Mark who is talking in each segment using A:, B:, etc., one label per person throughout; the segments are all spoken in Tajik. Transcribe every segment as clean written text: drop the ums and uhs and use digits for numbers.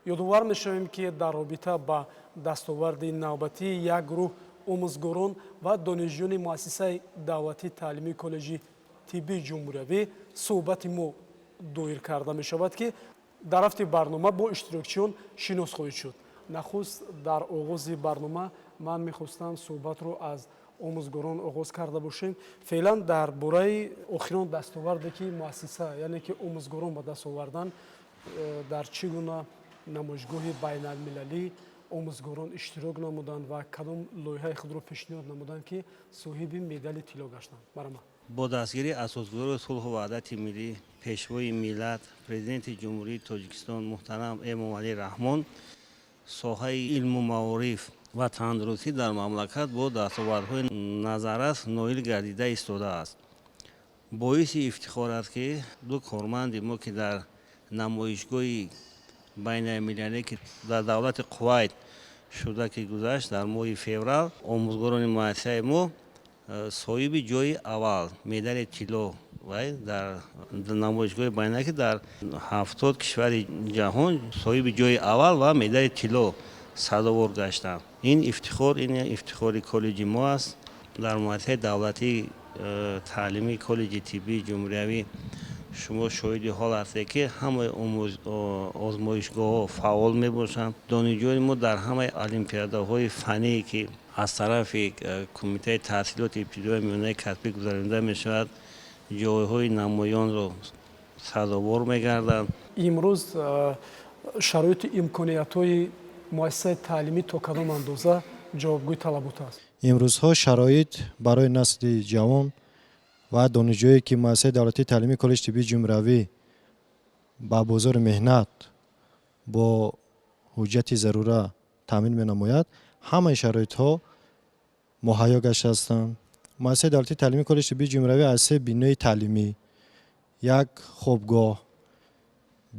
A: ёдовар мешавем ки дар робита ба дастоварди навбатӣ як гурӯҳ омӯзгорон ва донишҷӯёни муассисаи давлатии таълимии коллеҷи тиббии ҷумҳуриявӣ суҳбати мо доир карда мешавад ки дар рафти барнома бо иштирокчиён шинос хоҳед шуд. нахуст дар оғози барнома ман мехостам суҳбатро аз омӯзгорон оғоз карда бошем. феълан дар бораи охирон дастоварде ки муассиса яъне ки омӯзгорон ба даст овардан дар чӣ гуна намоишгоҳи байналмилалӣ омӯзгорон иштирок намуданд ва кадом лоиҳаи худро пешниҳод намуданд ки соҳиби медали тилло гаштанд. Марҳамат.
B: бо дастгирии асосгузори сулҳу ваҳдати миллӣ пешвои миллат президенти ҷумҳурии тоҷикистон муҳтарам эмомалӣ раҳмон соҳаи илму маориф ва тандурустӣ дар мамлакат бо дастовардҳои назаррас ноил гардида истодааст. боиси ифтихор аст ки ду корманди мо ки дар намоишгоҳи байналмилалӣ ки дар давлати қувайт шуда ки гузашт дар моҳи феврал омӯзгорони муассисаи мо соҳиби ҷойи аввал медали тилло вай дар намоишгоҳи байналмилалӣ ки дар 70 кишвари ҷаҳон соҳиби ҷойи аввал ва медали тилло сазовор гаштанд. ин ифтихори коллеҷи мо аст. дар муассисаи давлатии таълимии коллеҷи тиббии ҷумҳуриявӣ шумо шоҳиди ҳол ҳастед ки ҳамаи озмоишгоҳҳо фаъол мебошанд. донишҷӯёни мо дар ҳамаи олимпиадаҳои фание ки аз тарафи кумитаи таҳсилоти ибтидоии миёнаи касбӣ гузаронида мешавад ҷойҳои намоёнро сазовор мегарданд.
A: имрӯз шароити имкониятҳои муассисаи таълимӣ то кадом андоза ҷавобгӯи талабот аст?
C: имрӯзҳо шароит барои насли ҷавон ва донишҷӯе ки муассисаи давлатии таълимии коллеҷи тиббии ҷумҳуриявӣ ба бозори меҳнат бо ҳуҷҷати зарура таъмин менамояд, ҳамаи шароитҳо муҳайё гаштаастанд. муассисаи давлатии таълимии коллеҷи тиббии ҷумҳуриявӣ аз се бинои таълимӣ, як хобгоҳ,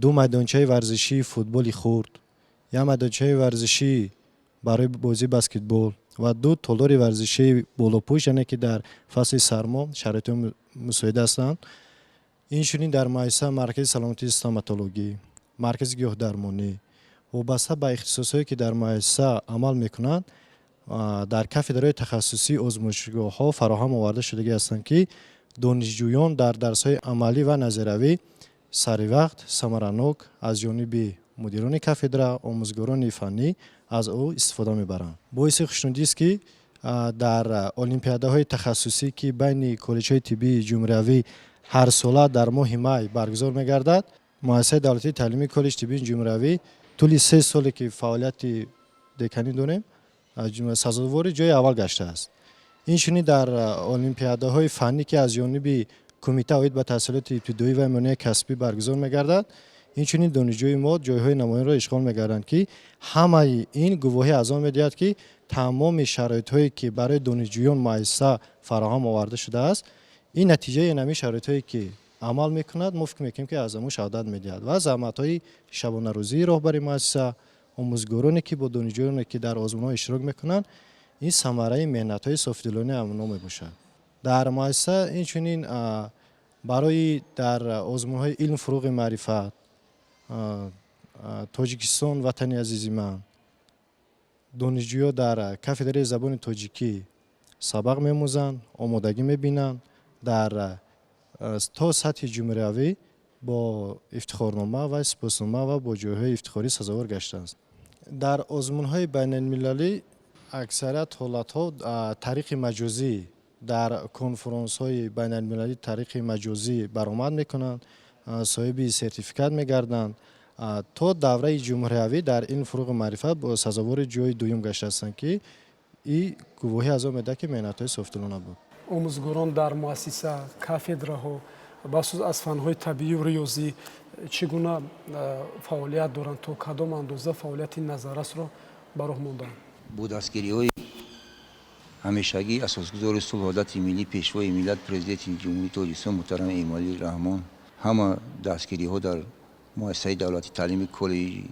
C: ду майдончаи варзишии футболи хурд, як майдончаи варзишӣ барои бозии баскетбол ва ду толори варзишии болопӯш, яъне ки дар фасли сармо шароити мусоид ҳастанд. инчунин дар муассиса маркази саломатии стоматологӣ, маркази гиёҳдармонӣ вобаста ба ихтисосҳое ки дар муассиса амал мекунанд дар кафедраҳои тахассусии озмоишгоҳҳо фароҳам оварда шудагӣ ҳастанд ки донишҷӯён дар дарсҳои амалӣ ва назариявӣ саривақт самаранок аз ҷониби мудирони кафедра, омӯзгорони фанӣ аз ӯ истифода мебаранд. боиси хушнудист ки дар олимпиадаҳои тахассусӣ ки байни коллеҷҳои тиббии ҷумҳуриявӣ ҳарсола дар моҳи май баргузор мегардад, муассисаи давлатии таълимии коллеҷи тиббии ҷумҳуриявӣ тӯли 3 соле ки фаъолияти деканӣ дорем сазовори ҷойи аввал гаштааст. инчунин дар олимпиадаҳои фанӣ ки аз ҷониби кумита оид ба таҳсилоти ибтидоӣ ва миёнаи касбӣ баргузор мегардад, инчунин донишҷӯи мо ҷойҳои намоёнро ишғол мегарданд ки ҳамаи ин гувоҳӣ аз он медиҳад ки тамоми шароитҳое ки барои донишҷӯён муассиса фароҳам оварда шудааст, ин натиҷаи ин ҳамин шароитҳое ки амал мекунад, мо фикр мекунем ки аз аму шаҳодат медиҳад ва заҳматҳои шабонарӯзии роҳбари муассиса, омӯзгороне ки бо донишҷӯёне ки дар озмунҳо иштирок мекунанд, ин самараи меҳнатҳои софидилонаи амно мебошад. дар муассиса инчунин барои дар озмунҳои илм фуруғи маърифат тоҷикистон ватани азизи ман донишҷӯё дар кафедраи забони тоҷикӣ сабақ меомӯзанд, омодагӣ мебинанд, дар то сатҳи ҷумҳуриявӣ бо ифтихорнома ва сипоснома ва бо ҷойҳои ифтихорӣ сазовор гаштааст. дар озмунҳои байналмилалӣ аксарият ҳолатҳо тариқи маҷозӣ дар конферансҳои байналмилалӣ тариқи маҷозӣ баромад мекунанд, соҳиби сертификат мегарданд. то давраи ҷумҳуриявӣ дар илм фуруғи маърифат бо сазовори ҷойи дуюм гаштаастанд ки ин гувоҳӣ аз он медиҳад ки меҳнатҳои софидилона буд.
A: омӯзгорон дар муассиса кафедраҳо бахусус аз фанҳои табиию риёзӣ чӣ гуна фаъолият доранд, то кадом андоза фаъолияти назаррасро ба роҳ монданд?
D: бо дастгириҳои ҳамешагӣ асосгузори сулҳу ваҳдати миллӣ пешвои миллат президенти ҷумҳурии тоҷикистон муҳтарам эмомалӣ раҳмон ҳама дастгириҳо дар муассисаи давлати таълимии коллеҷи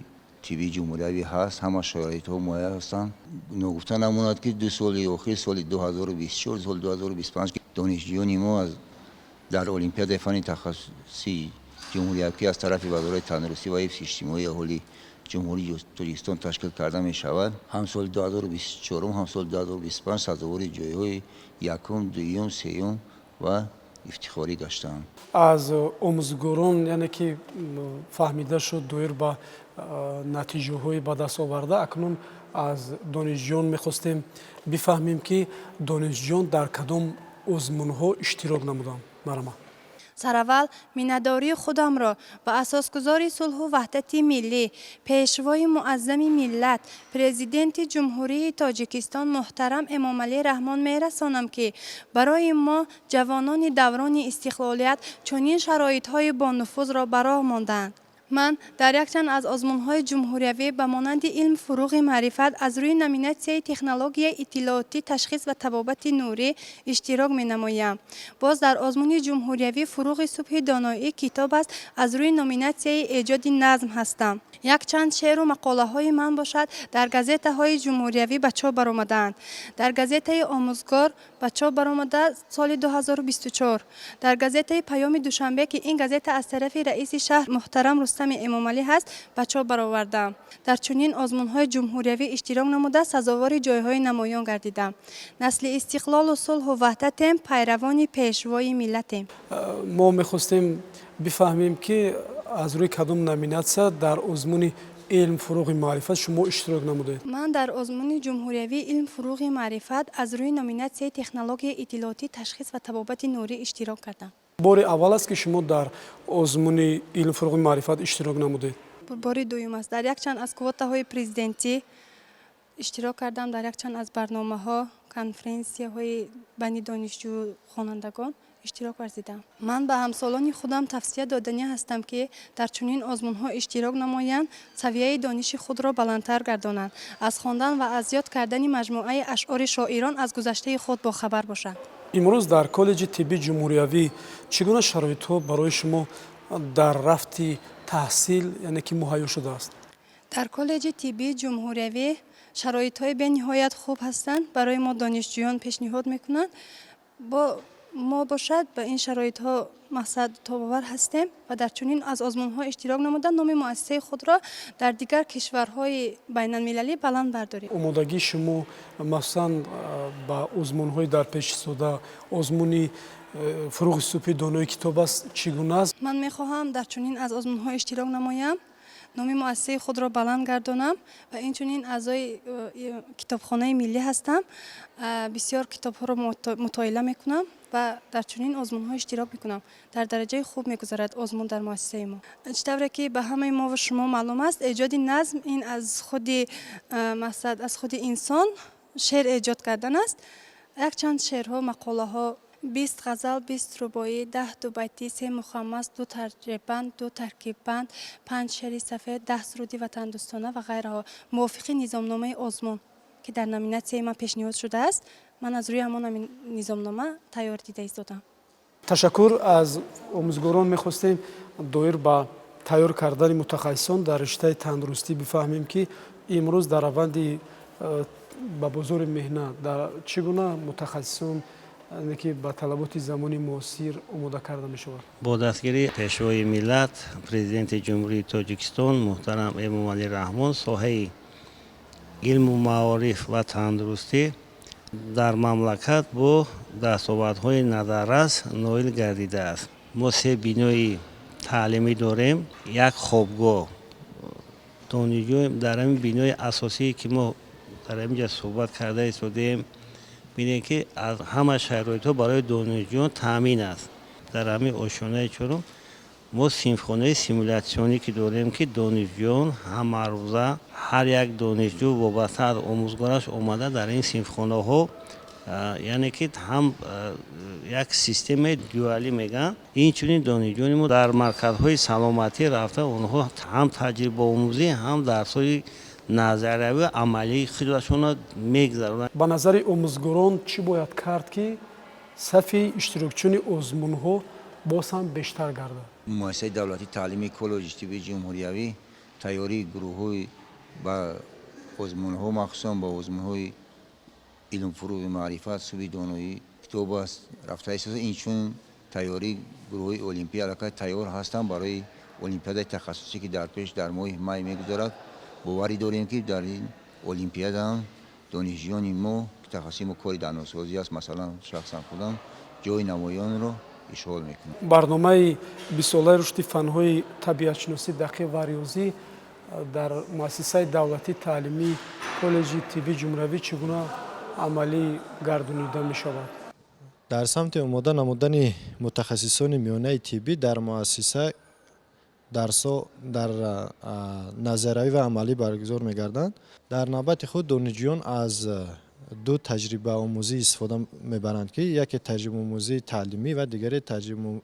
D: тиббии ҷумҳуриявӣ ҳаст, ҳама шароитҳо муайян ҳастанд. ногуфта намонад ки ду соли охир соли 2024 соли 2025 донишҷӯёни мо дар олимпиадаи фани тахассусии ҷумҳуриявӣ аз тарафи вазораи тандурустӣ ва ҳифзи иҷтимоии аҳолӣ جمهوری تاجیکستان تشکیل کرده می شود. هم سال 2024 هم سال 2025 سزاوار جایهای یکم، دوم، سوم و افتخاری گشتم.
A: از آموزگاران یعنی که فهمیده شد دویر به نتیجه های به دست آورده، اکنون از دانشجویان میخواستیم بفهمیم که دانشجویان در کدام آزمون ها اشتراک نمودند. مرحبا.
E: سرول مینداری خودم را به اساسگذاری صلح و وحدت ملی، پیشوای معظم ملت، پرزیدنت جمهوری تاجیکستان محترم امامعلی رحمان میرسانم که برای ما جوانان دوران استقلالیت چنین شرایط‌های با نفوذ را براه ماندند. من در یک چند از آزمون‌های جمهوریوی به مانند علم فروغ معرفت از روی نامیناسیون تکنولوژی اطلاعاتی تشخیص و طبابت نوری اشتراک می‌نمایم. باز در آزمون جمهوریوی فروغ صبح دانایی کتاب است از روی نامیناسیون ایجاد نظم هستم. یک چند شعر و مقاله های من باشد در گازیته های جمهوریوی به چاپ برآمدند. در گازیته آموزگار به چاپ برآمده سال 2024. در گازیته پیام دوشنبه که این گازیته از طرف رئیس شهر محترم رستم امامعلی هست به چاپ برآوردم. در چنین آزمون های جمهوریوی اشتراک نموده سزاوار جایهای نمایان گردیدم. نسل استقلال و صلح و وحدتیم، پیروان پیشوای ملتیم.
A: ما میخواستیم بفهمیم که از روی کدام نامیناسیون در آزمون علم فروغ معرفت شما اشتراک نمودید؟
E: من در آزمون جمهوریوی علم فروغ معرفت از روی نامیناسیون تکنولوژی اطلاعاتی تشخیص و طبابت نوری اشتراک کردم.
A: بار اول است که شما در آزمون علم فروغ معرفت اشتراک نمودید؟
E: بار دوم است. در یک چند از کوتا های پرزیدنتی اشتراک کردم، در یک چند از برنامه ها، کنفرانسی های بین دانشجو خوانندگان اشتراک ورزیدم. من به همسالان خودم توصیه دادنی هستم که در چنین آزمون ها اشتراک نمایند، سویه دانش خود را بلندتر گردانند، از خواندن و از یاد کردن مجموعه اشعار شاعران از گذشته خود با خبر باشند.
A: امروز در کالج طبی جمهوریوی چگونه شرایط ها برای شما در رفت تحصیل یعنی که مهیا شده است؟
E: در کالج طبی جمهوریوی شرایط های به نهایت خوب هستند. برای ما دانشجویان پیشنهاد میکنند با ما باشد به این شرایط ها مقصد تاباور هستیم و در چنین از آزمون ها اشتراک نمودن نام مؤسسه خود را در دیگر کشورهای بین المللی بلند برداریم.
A: آمادگی شما مثلا با آزمون های در پیش سوده آزمون فروغ صبح دانایی کتاب است چگونه است؟
E: من میخواهم در چنین از آزمون ها اشتراک نمایم، نام مؤسسه خود را بلند گردانم و این چنین اعضای کتابخانه ملی هستم. بسیار کتاب ها را مطالعه میکنم و در چنین آزمون ها اشتراک میکنم. در درجه خوب میگذرد آزمون در مؤسسه ما. چطوره که به همه ما و شما معلوم است ایجاد نظم این از خود مقصد از خود انسان شعر ایجاد کردن است. یک چند شعرها، مقاله ها، 20 غزل، 20 رباعی، 10 دوبیتی، 3 مخمس، 2 ترجیع بند، 2 ترکیب بند، 5 شعر سفید، 10 سرودی وطن دوستانه و غیره موافق نظامنامه آزمون که در نامیناسیون من پیشنهاد شده است. من از روی همان نظامنامه تیار دیده ایستادم.
A: تشکر از آموزگاران. میخواستیم دایر به تیار کردن متخصصان در رشته تندرستی بفهمیم که امروز در روند به بازار مهنت در چگونه متخصصان که با طلبات زمانی معاصر آماده کرده می شود.
B: با دستگیری پیشوای ملت پرزیدنت جمهوری تاجیکستان محترم امامعلی رحمان ساحه علم و معارف و تندرستی در مملکت با دستاوردهای ندرس نایل گردیده است. ما 3 بینای تعلیمی داریم. یک خوابگاه دانشجو در این بینای اساسی که ما در اینجا صحبت کرده ایستادیم بینید که از همه شرایط ها برای دانشجویان تامین است. در همین آشیانه چهارم ما صنفخانه سیمولاسیونی که داریم که دانشجویان همه روزه هر یک دانشجو وابسته از آموزگارش آمده در این صنفخانه ها یعنی که هم یک سیستم دیوالی میگن. این چنین دانشجویان ما در مرکزهای سلامتی رفته اونها هم تجربه آموزی هم درس‌های نظریه و عملی خودشون میگذرونن.
A: با نظر آموزگاران چی باید کرد که صف اشتراکچیان آزمون ها باز هم بیشتر گردد؟
D: مؤسسه دولتی تعلیمی کالج طبی جمهوریوی تیاری گروه‌های با آزمون‌ها مخصوصا با آزمون‌های علم فروغ معرفت صبح دانایی کتاب است رفته است. این چون تیاری گروه‌های المپیاد تیار هستند برای المپیاد تخصصی که در پیش در ماه می میگذرد. باوری داریم که در این المپیاد هم دانشجویان ما که تخصص کاری دندانسازی است، مثلا شخصا خودم جای نمایان رو اشغال میکنم.
A: برنامه 20 ساله رشد فن‌های طبیعت‌شناسی دقیق و ریاضی در مؤسسه دولتی تعلیمی کالج طبی جمهوری چگونه عملی گردانیده می شود؟
C: در سمت آماده نمودن متخصصان میانه طبی در مؤسسه در نظریه و عملی برگزار می‌گردند. در نوبت خود دانشجویان از دو تجربه آموزی استفاده می‌برند که یکی تجربه آموزی تعلیمی و دیگری تجربه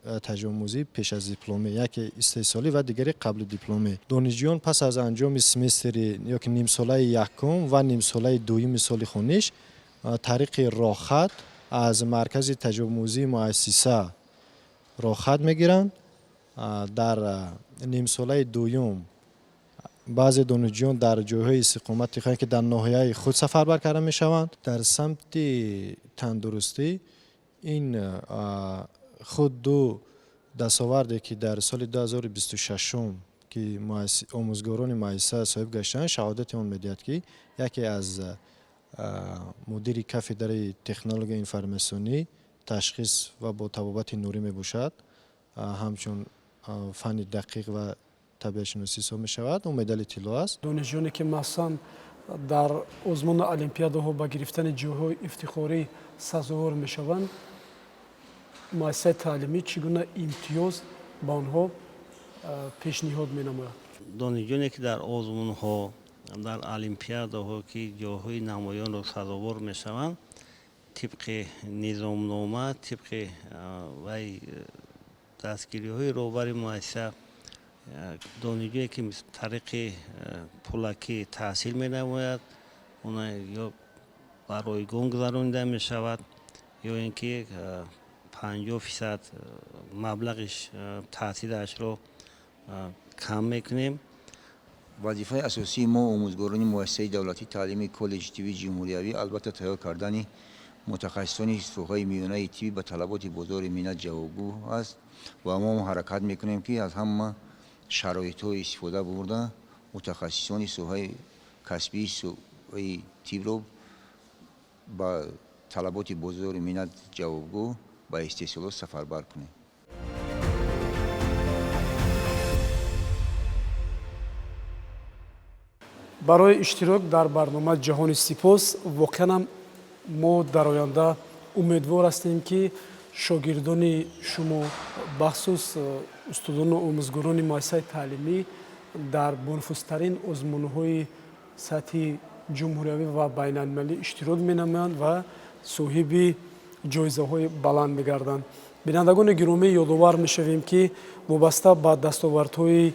C: آموزی پیش از دیپلمی، یکی استحصالی و دیگری قبل دیپلمی. دانشجویان پس از انجام سمستر یا که نیم ساله یکم و نیم ساله دوم سال خوانش طریق راهخط از مرکز تجربه آموزی مؤسسه راهخط می‌گیرند. در نیم ساله دوم بعضی دانشجویان در جایهای استقامت خواهند که در ناحیه خود سفربر کرده می شوند. در سمت تندرستی این خود دو دستاوردی که در سال 2026 که آموزگاران مؤسسه صاحب گشتند شهادت آن می‌دهد که یکی از مدیر کافدره تکنولوژی انفرماسیونی تشخیص و با طبابت نوری می باشد، همچون فن دقیق و طبیعت شناسی حساب می شود. اون مدال طلا است.
A: دانشجویانی که مثلا در آزمون المپیادها با گرفتن جایهای افتخاری سزاوار می شوند، مؤسسه تعلیمی چگونه امتیاز با آنها پیشنهاد می نماید؟
B: دانشجویانی که در آزمون‌ها در المپیادها که جاهای نمایان را سزاوار می شوند، طبق نظامنامه، طبق وی دستگیری‌های روبر مؤسسه دانشجویی که طریق پولکی تحصیل می نماید اونا یا بر رایگان گذرانده می شود یا اینکه 50% مبلغش تحصیلش را کم میکنیم.
D: وظیفه اساسی ما آموزگاران مؤسسه دولتی تعلیمی کالج طبی جمهوری البته تیار کردن متخصصان سوهای میانه طبی به طلبات بازار ملت جوابگو است و ما حرکت میکنیم که از همه شرایط های استفاده برده متخصصان سوهای کسبی سوهای طب رو با طلبات بازار ملت جوابگو با استحصالات سفربر کنیم.
A: برای اشتراک در برنامه جهان سپاس. واقعا ما در آینده امیدوار هستیم که شاگردان شما بخصوص استادان و آموزگاران مؤسسه تعلیمی در بنفوذترین آزمون‌های سطح جمهوری و بین المللی اشتراک می‌نمایند و صاحب جایزه‌های بلند می‌گردند. بینندگان گرامی یادآور می‌شویم که وابسته به دستاوردهای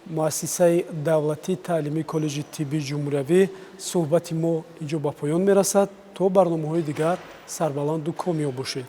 A: مؤسسه دولتی تعلیمی کالج طبی جمهوری صحبت ما اینجا به پایان می‌رسد. تا برنامه‌های دیگر سربلند و کامیاب باشید.